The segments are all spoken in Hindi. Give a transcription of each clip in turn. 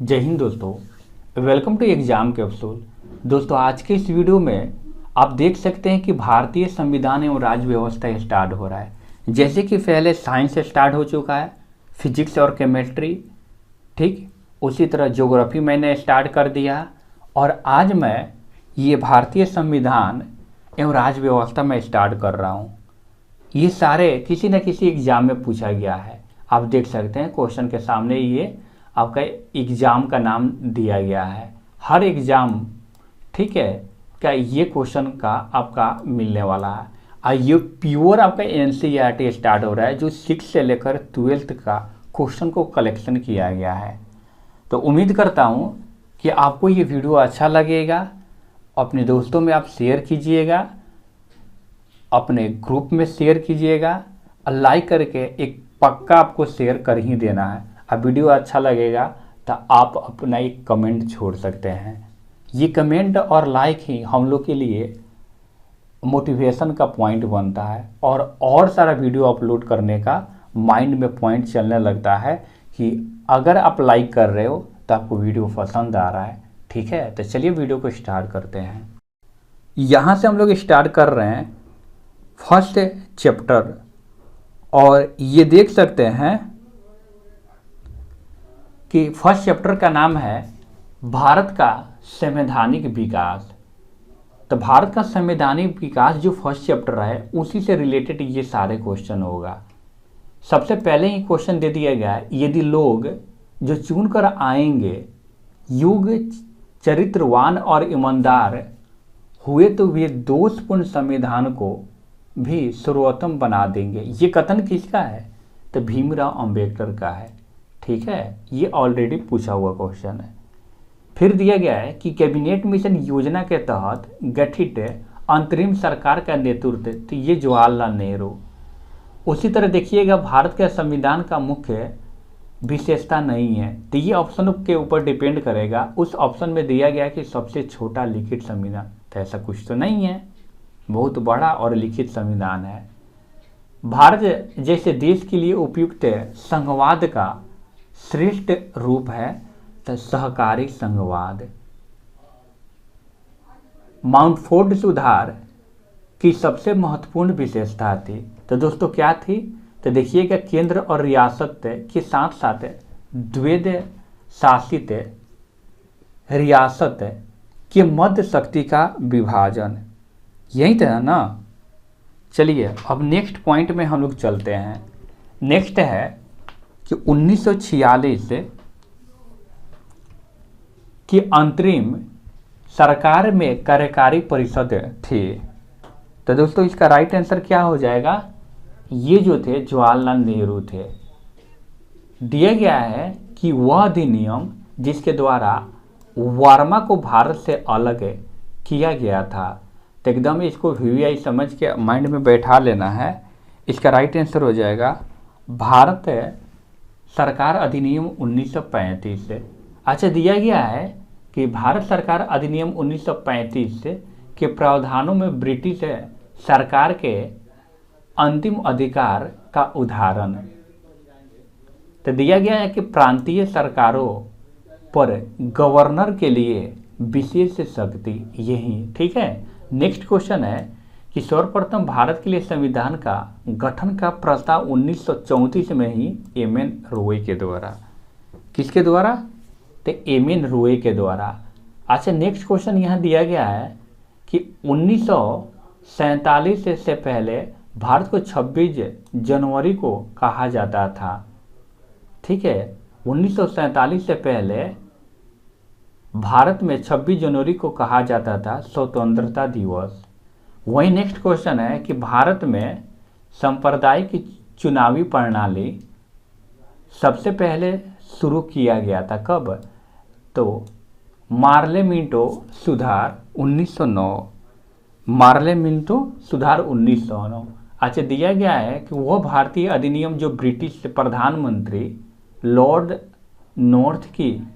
जय हिंद दोस्तों। Welcome to exam capsule. दोस्तों आज के इस वीडियो में आप देख सकते हैं कि भारतीय संविधान एवं राज्य व्यवस्था स्टार्ट हो रहा है। जैसे कि पहले साइंस स्टार्ट हो चुका है, फिजिक्स और केमिस्ट्री, ठीक उसी तरह ज्योग्राफी मैंने स्टार्ट कर दिया और आज मैं ये भारतीय संविधान एवं राज्य व्यवस्था में स्टार्ट कर रहा हूँ। ये सारे किसी न किसी एग्जाम में पूछा गया है। आप देख सकते हैं क्वेश्चन के सामने ये आपका एग्ज़ाम का नाम दिया गया है। हर एग्ज़ाम ठीक है क्या ये क्वेश्चन का आपका मिलने वाला है। और ये प्योर आपका एनसीईआरटी स्टार्ट हो रहा है जो 6 से लेकर 12th का क्वेश्चन को कलेक्शन किया गया है। तो उम्मीद करता हूँ कि आपको ये वीडियो अच्छा लगेगा। अपने दोस्तों में आप शेयर कीजिएगा, अपने ग्रुप में शेयर कीजिएगा और लाइक करके एक पक्का आपको शेयर कर ही देना है। अब वीडियो अच्छा लगेगा तो आप अपना एक कमेंट छोड़ सकते हैं। ये कमेंट और लाइक ही हम लोग के लिए मोटिवेशन का पॉइंट बनता है और सारा वीडियो अपलोड करने का माइंड में पॉइंट चलने लगता है कि अगर आप लाइक कर रहे हो तो आपको वीडियो पसंद आ रहा है। ठीक है, तो चलिए वीडियो को स्टार्ट करते हैं। यहाँ से हम लोग स्टार्ट कर रहे हैं फर्स्ट चैप्टर और ये देख सकते हैं कि फर्स्ट चैप्टर का नाम है भारत का संवैधानिक विकास। तो भारत का संवैधानिक विकास जो फर्स्ट चैप्टर है उसी से रिलेटेड ये सारे क्वेश्चन होगा। सबसे पहले ही क्वेश्चन दे दिया गया है, यदि लोग जो चुन कर आएंगे युग चरित्रवान और ईमानदार हुए तो वे दोषपूर्ण संविधान को भी सर्वोत्तम बना देंगे। ये कथन किसका है? तो भीमराव अंबेडकर का है। ठीक है, ये ऑलरेडी पूछा हुआ क्वेश्चन है। फिर दिया गया है कि कैबिनेट मिशन योजना के तहत गठित अंतरिम सरकार का नेतृत्व, तो ये जवाहरलाल नेहरू। उसी तरह देखिएगा भारत के संविधान का मुख्य विशेषता नहीं है, तो ये ऑप्शन के ऊपर डिपेंड करेगा। उस ऑप्शन में दिया गया कि सबसे छोटा लिखित संविधान, तो ऐसा कुछ तो नहीं है, बहुत बड़ा और लिखित संविधान है। भारत जैसे देश के लिए उपयुक्त संघवाद का श्रेष्ठ रूप है तो सहकारी संघवाद। माउंट फोर्ड सुधार की सबसे महत्वपूर्ण विशेषता थी, तो दोस्तों क्या थी? तो देखिएगा केंद्र और रियासत के साथ साथ द्वैध शासित रियासत के मध्य शक्ति का विभाजन, यही था ना। चलिए अब नेक्स्ट पॉइंट में हम लोग चलते हैं। नेक्स्ट है कि 1946 की अंतरिम सरकार में कार्यकारी परिषद थी। तो दोस्तों इसका राइट आंसर क्या हो जाएगा? ये जो थे जवाहरलाल नेहरू थे। दिया गया है कि वह अधिनियम जिसके द्वारा वर्मा को भारत से अलग किया गया था, तो एकदम इसको वीवीआई समझ के माइंड में बैठा लेना है। इसका राइट आंसर हो जाएगा भारत सरकार अधिनियम 1935। अच्छा, दिया गया है कि भारत सरकार अधिनियम 1935 के प्रावधानों में ब्रिटिश सरकार के अंतिम अधिकार का उदाहरण, तो दिया गया है कि प्रांतीय सरकारों पर गवर्नर के लिए विशेष शक्ति, यही ठीक है। नेक्स्ट क्वेश्चन है कि सर्वप्रथम भारत के लिए संविधान का गठन का प्रस्ताव 1934 में ही एम.एन. रॉय के द्वारा, किसके द्वारा? तो एम.एन. रॉय के द्वारा। अच्छा, नेक्स्ट क्वेश्चन यहाँ दिया गया है कि 1947 से पहले भारत को 26 जनवरी को कहा जाता था। ठीक है, 1947 से पहले भारत में 26 जनवरी को कहा जाता था स्वतंत्रता दिवस। वही नेक्स्ट क्वेश्चन है कि भारत में सांप्रदायिक चुनावी प्रणाली सबसे पहले शुरू किया गया था, कब? तो मार्ले-मिंटो सुधार 1909। मार्ले-मिंटो सुधार 1909। अच्छा, दिया गया है कि वह भारतीय अधिनियम जो ब्रिटिश प्रधानमंत्री लॉर्ड नॉर्थ की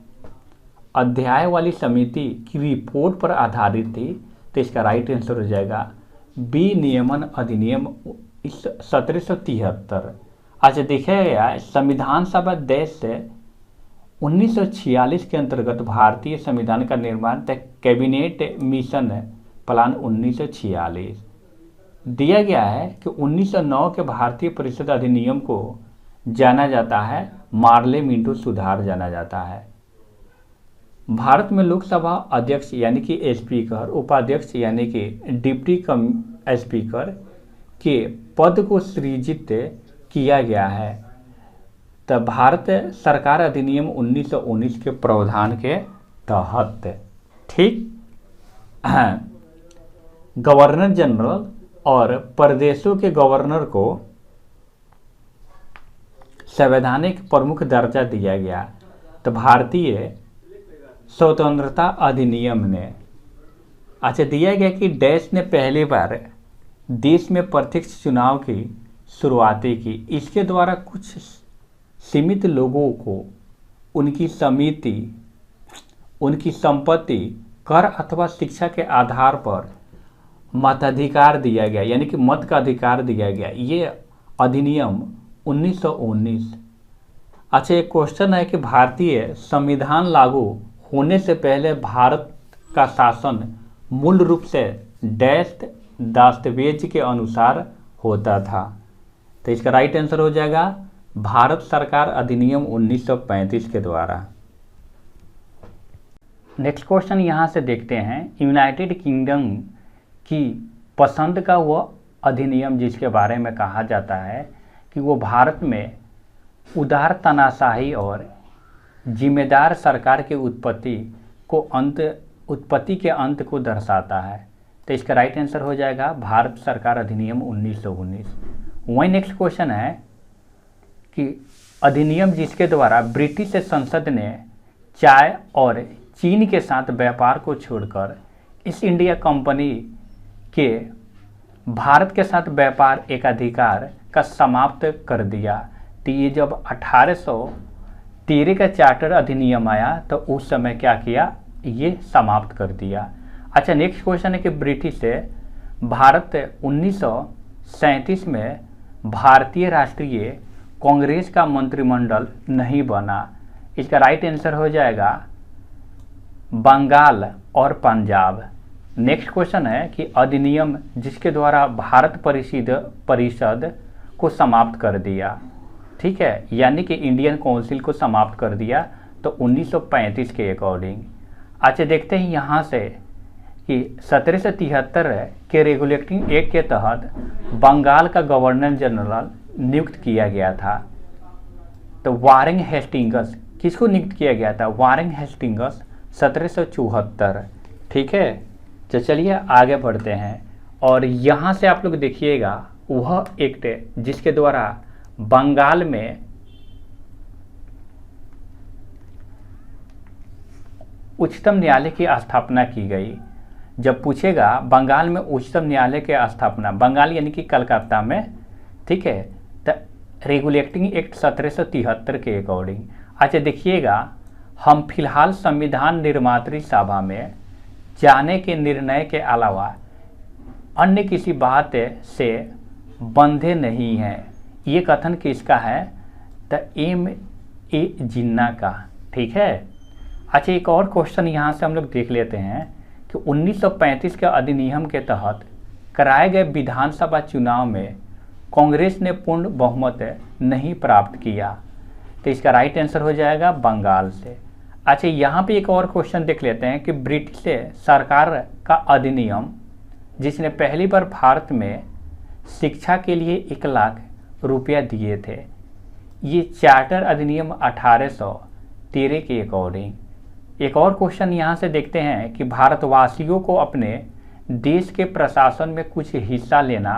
अध्याय वाली समिति की रिपोर्ट पर आधारित थी, तो इसका राइट आंसर हो जाएगा विनियमन अधिनियम 1773। अच्छा, देखा गया संविधान सभा देश से 1946 के अंतर्गत भारतीय संविधान का निर्माण द कैबिनेट मिशन प्लान 1946 दिया गया है कि 1909 के भारतीय परिषद अधिनियम को जाना जाता है मार्ले मिंटो सुधार जाना जाता है। भारत में लोकसभा अध्यक्ष यानी कि स्पीकर, उपाध्यक्ष यानी कि डिप्टी स्पीकर के पद को सृजित किया गया है। तब भारत सरकार अधिनियम 1919 के प्रावधान के तहत, ठीक, गवर्नर जनरल और प्रदेशों के गवर्नर को संवैधानिक प्रमुख दर्जा दिया गया। तो भारतीय स्वतंत्रता अधिनियम ने दिया गया कि देश ने पहली बार देश में प्रत्यक्ष चुनाव की शुरुआती की। इसके द्वारा कुछ सीमित लोगों को उनकी समिति, उनकी संपत्ति, कर अथवा शिक्षा के आधार पर मताधिकार दिया गया, यानी कि मत का अधिकार दिया गया। ये अधिनियम 1919। एक क्वेश्चन है कि भारतीय संविधान लागू होने से पहले भारत का शासन मूल रूप से डैश दस्तावेज के अनुसार होता था। तो इसका राइट आंसर हो जाएगा भारत सरकार अधिनियम 1935 के द्वारा। नेक्स्ट क्वेश्चन यहाँ से देखते हैं, यूनाइटेड किंगडम की पसंद का वह अधिनियम जिसके बारे में कहा जाता है कि वो भारत में उदार तानाशाही और जिम्मेदार सरकार की उत्पत्ति के अंत को दर्शाता है। तो इसका राइट आंसर हो जाएगा भारत सरकार अधिनियम 1919। वही नेक्स्ट क्वेश्चन है कि अधिनियम जिसके द्वारा ब्रिटिश संसद ने चाय और चीन के साथ व्यापार को छोड़कर ईस्ट इंडिया कंपनी के भारत के साथ व्यापार एकाधिकार का समाप्त कर दिया। तो ये जब 1813 का चार्टर अधिनियम आया तो उस समय क्या किया, ये समाप्त कर दिया। नेक्स्ट क्वेश्चन है कि ब्रिटिश से भारत 1937 में भारतीय राष्ट्रीय कांग्रेस का मंत्रिमंडल नहीं बना। इसका राइट आंसर हो जाएगा बंगाल और पंजाब। नेक्स्ट क्वेश्चन है कि अधिनियम जिसके द्वारा भारत परिषद को समाप्त कर दिया, ठीक है, यानी कि इंडियन काउंसिल को समाप्त कर दिया तो 1935 के अकॉर्डिंग। देखते हैं यहाँ से कि 1773 के रेगुलेटिंग एक्ट के तहत बंगाल का गवर्नर जनरल नियुक्त किया गया था। तो वारेन हेस्टिंग्स किसको नियुक्त किया गया था, वारेन हेस्टिंग्स 1774, ठीक है। तो चलिए आगे बढ़ते हैं और यहाँ से आप लोग देखिएगा वह एक्ट जिसके द्वारा बंगाल में उच्चतम न्यायालय की स्थापना की गई। जब पूछेगा बंगाल में उच्चतम न्यायालय की स्थापना, बंगाल यानी कि कलकत्ता में, ठीक है, तो रेगुलेटिंग एक्ट 1773 के अकॉर्डिंग। देखिएगा हम फिलहाल संविधान निर्मात्री सभा में जाने के निर्णय के अलावा अन्य किसी बात से बंधे नहीं हैं। ये कथन किसका है, तो M.A. जिन्ना का, ठीक है। एक और क्वेश्चन यहाँ से हम लोग देख लेते हैं कि 1935 के अधिनियम के तहत कराए गए विधानसभा चुनाव में कांग्रेस ने पूर्ण बहुमत नहीं प्राप्त किया। तो इसका राइट आंसर हो जाएगा बंगाल से। यहाँ पे एक और क्वेश्चन देख लेते हैं कि ब्रिटिश सरकार का अधिनियम जिसने पहली बार भारत में शिक्षा के लिए 1 लाख रुपया दिए थे, ये चार्टर अधिनियम 1813 के अकॉर्डिंग। एक और क्वेश्चन यहाँ से देखते हैं कि भारतवासियों को अपने देश के प्रशासन में कुछ हिस्सा लेना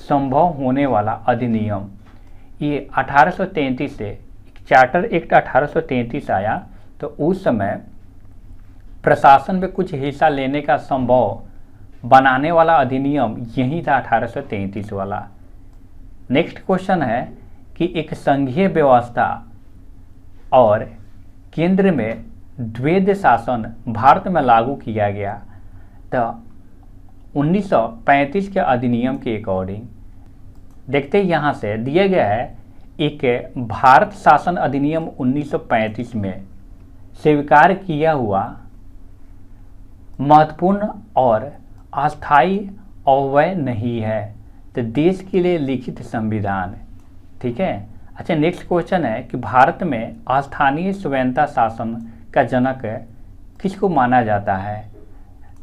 संभव होने वाला अधिनियम, ये 1833 से चार्टर एक्ट 1833 आया तो उस समय प्रशासन में कुछ हिस्सा लेने का संभव बनाने वाला अधिनियम यही था 1833 वाला। नेक्स्ट क्वेश्चन है कि एक संघीय व्यवस्था और केंद्र में द्वैध शासन भारत में लागू किया गया तो 1935 के अधिनियम के अकॉर्डिंग। देखते ही यहाँ से दिया गया है एक भारत शासन अधिनियम 1935 में स्वीकार किया हुआ महत्वपूर्ण और अस्थायी अव्यय नहीं है। तो देश के लिए लिखित संविधान, ठीक है। अच्छा, नेक्स्ट क्वेश्चन है कि भारत में स्थानीय स्वायत्ता शासन का जनक किसको माना जाता है?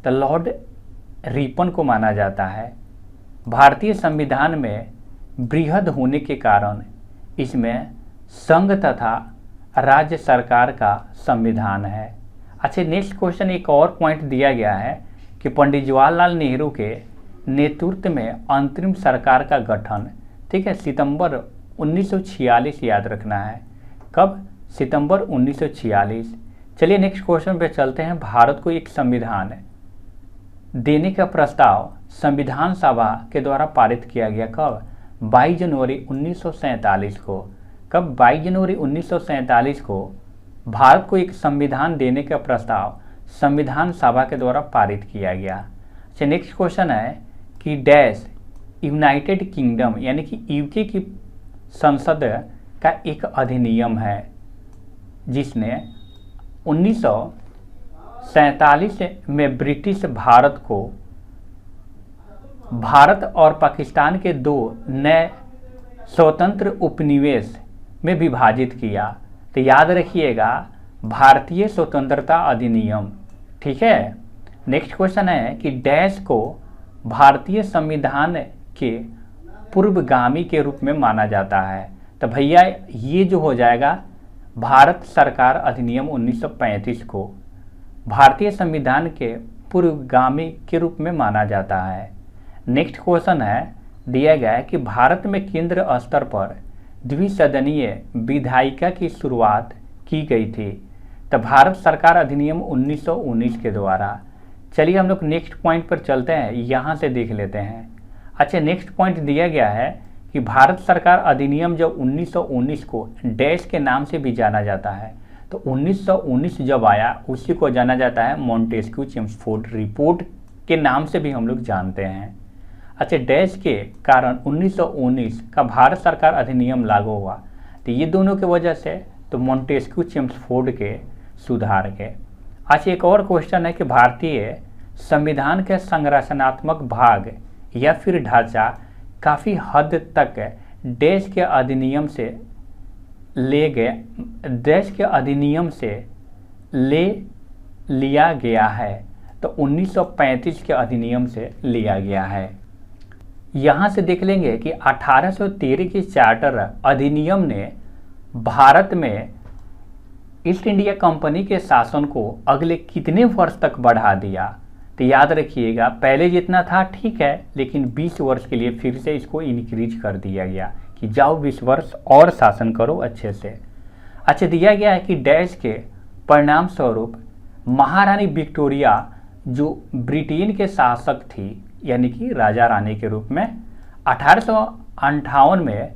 तो लॉर्ड रिपन को माना जाता है। भारतीय संविधान में बृहद होने के कारण इसमें संघ तथा राज्य सरकार का संविधान है। अच्छा, नेक्स्ट क्वेश्चन एक और पॉइंट दिया गया है कि पंडित जवाहरलाल नेहरू के नेतृत्व में अंतरिम सरकार का गठन, ठीक है, सितंबर 1946 याद रखना है। कब? सितंबर 1946। चलिए नेक्स्ट क्वेश्चन पे चलते हैं। भारत को एक संविधान देने का प्रस्ताव संविधान सभा के द्वारा पारित किया गया। कब? 22 जनवरी 1947 को। कब? 22 जनवरी 1947 को भारत को एक संविधान देने का प्रस्ताव संविधान सभा के द्वारा पारित किया गया। अच्छा, नेक्स्ट क्वेश्चन है कि डैश यूनाइटेड किंगडम यानी कि यूके की संसद का एक अधिनियम है जिसने 1947 में ब्रिटिश भारत को भारत और पाकिस्तान के दो नए स्वतंत्र उपनिवेश में विभाजित किया। तो याद रखिएगा, भारतीय स्वतंत्रता अधिनियम, ठीक है। नेक्स्ट क्वेश्चन है कि डैश को भारतीय संविधान के पूर्वगामी के रूप में माना जाता है। तो भैया ये जो हो जाएगा, भारत सरकार अधिनियम 1935 को भारतीय संविधान के पूर्वगामी के रूप में माना जाता है। नेक्स्ट क्वेश्चन है दिया गया है कि भारत में केंद्र स्तर पर द्विसदनीय विधायिका की शुरुआत की गई थी। तो भारत सरकार अधिनियम 1919 के द्वारा। चलिए हम लोग नेक्स्ट पॉइंट पर चलते हैं, यहाँ से देख लेते हैं। अच्छा, नेक्स्ट पॉइंट दिया गया है कि भारत सरकार अधिनियम जो 1919 को डैश के नाम से भी जाना जाता है। तो 1919 जब आया उसी को जाना जाता है मॉन्टेस्क्यू चेम्सफोर्ड रिपोर्ट के नाम से भी हम लोग जानते हैं। अच्छा, डैश के कारण 1919 का भारत सरकार अधिनियम लागू हुआ। तो ये दोनों की वजह से, तो मॉन्टेस्क्यू चेम्सफोर्ड के सुधार के। अच्छा, एक और क्वेश्चन है कि भारतीय संविधान के संरचनात्मक भाग या फिर ढांचा काफ़ी हद तक डैश के अधिनियम से ले लिया गया है। तो 1935 के अधिनियम से लिया गया है। यहाँ से देख लेंगे कि 1813 के चार्टर अधिनियम ने भारत में ईस्ट इंडिया कंपनी के शासन को अगले कितने वर्ष तक बढ़ा दिया। तो याद रखिएगा, पहले जितना था ठीक है, लेकिन 20 वर्ष के लिए फिर से इसको इंक्रीज कर दिया गया कि जाओ 20 वर्ष और शासन करो अच्छे से। अच्छा, दिया गया है कि डैश के परिणाम स्वरूप महारानी विक्टोरिया जो ब्रिटेन के शासक थी यानी कि राजा रानी के रूप में 1858 में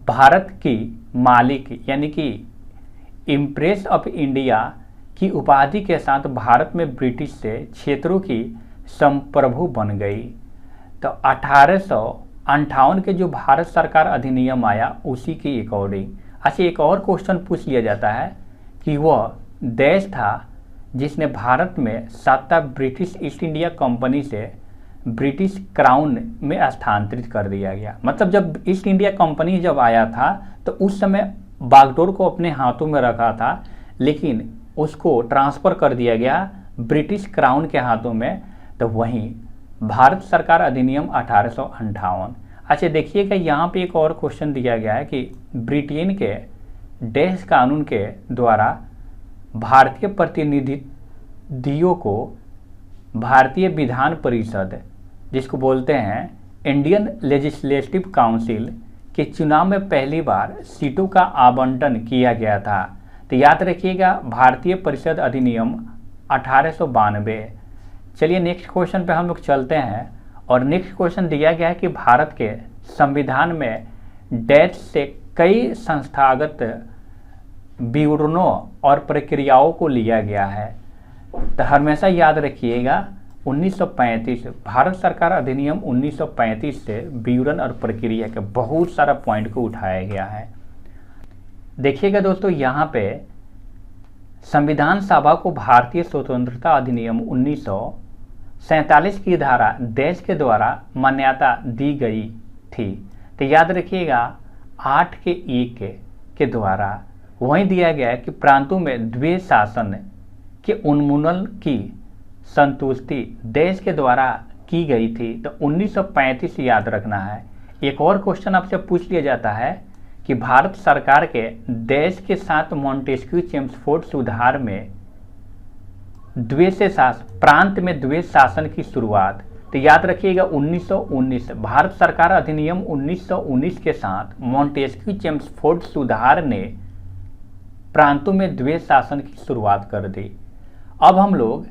भारत की मालिक यानी कि इम्प्रेस ऑफ इंडिया की उपाधि के साथ भारत में ब्रिटिश से क्षेत्रों की संप्रभु बन गई। तो 1858 के जो भारत सरकार अधिनियम आया उसी के अकॉर्डिंग। अच्छा, एक और क्वेश्चन पूछ लिया जाता है कि वह देश था जिसने भारत में सत्ता ब्रिटिश ईस्ट इंडिया कंपनी से ब्रिटिश क्राउन में स्थानांतरित कर दिया गया। मतलब जब ईस्ट इंडिया कंपनी जब आया था तो उस समय बागडोर को अपने हाथों में रखा था, लेकिन उसको ट्रांसफ़र कर दिया गया ब्रिटिश क्राउन के हाथों में। तो वहीं भारत सरकार अधिनियम 1858। अच्छा, देखिएगा यहाँ पे एक और क्वेश्चन दिया गया है कि ब्रिटेन के डैश कानून के द्वारा भारतीय प्रतिनिधियों को भारतीय विधान परिषद जिसको बोलते हैं इंडियन लेजिस्लेटिव काउंसिल के चुनाव में पहली बार सीटों का आवंटन किया गया था। तो याद रखिएगा, भारतीय परिषद अधिनियम 1892। चलिए नेक्स्ट क्वेश्चन पे हम लोग चलते हैं और नेक्स्ट क्वेश्चन दिया गया है कि भारत के संविधान में डैश से कई संस्थागत विवरणों और प्रक्रियाओं को लिया गया है। तो हमेशा याद रखिएगा 1935 भारत सरकार अधिनियम 1935 से विवरण और प्रक्रिया के बहुत सारा पॉइंट को उठाया गया है। देखिएगा दोस्तों, यहाँ पे संविधान सभा को भारतीय स्वतंत्रता अधिनियम 1947 की धारा देश के द्वारा मान्यता दी गई थी। तो याद रखिएगा 8 के 1 के द्वारा वहीं दिया गया है कि प्रांतों में द्वैध शासन के उन्मूलन की संतुष्टि देश के द्वारा की गई थी। तो 1935 याद रखना है। एक और क्वेश्चन आपसे पूछ लिया जाता है कि भारत सरकार के देश के साथ मॉन्टेस्क्यू चेम्सफोर्ड सुधार में प्रांत में द्वैध शासन की शुरुआत। तो याद रखिएगा 1919 भारत सरकार अधिनियम 1919 के साथ मॉन्टेस्क्यू चेम्सफोर्ड सुधार ने प्रांतों में द्वैध शासन की शुरुआत कर दी। अब हम लोग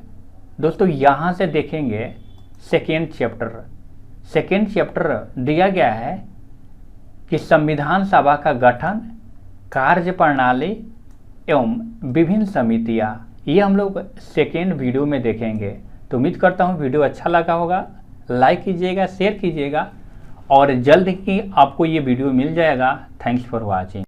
दोस्तों यहाँ से देखेंगे सेकेंड चैप्टर दिया गया है कि संविधान सभा का गठन, कार्य प्रणाली एवं विभिन्न समितियां, ये हम लोग सेकेंड वीडियो में देखेंगे। तो उम्मीद करता हूँ वीडियो अच्छा लगा होगा, लाइक कीजिएगा, शेयर कीजिएगा और जल्द ही आपको ये वीडियो मिल जाएगा। Thanks for watching.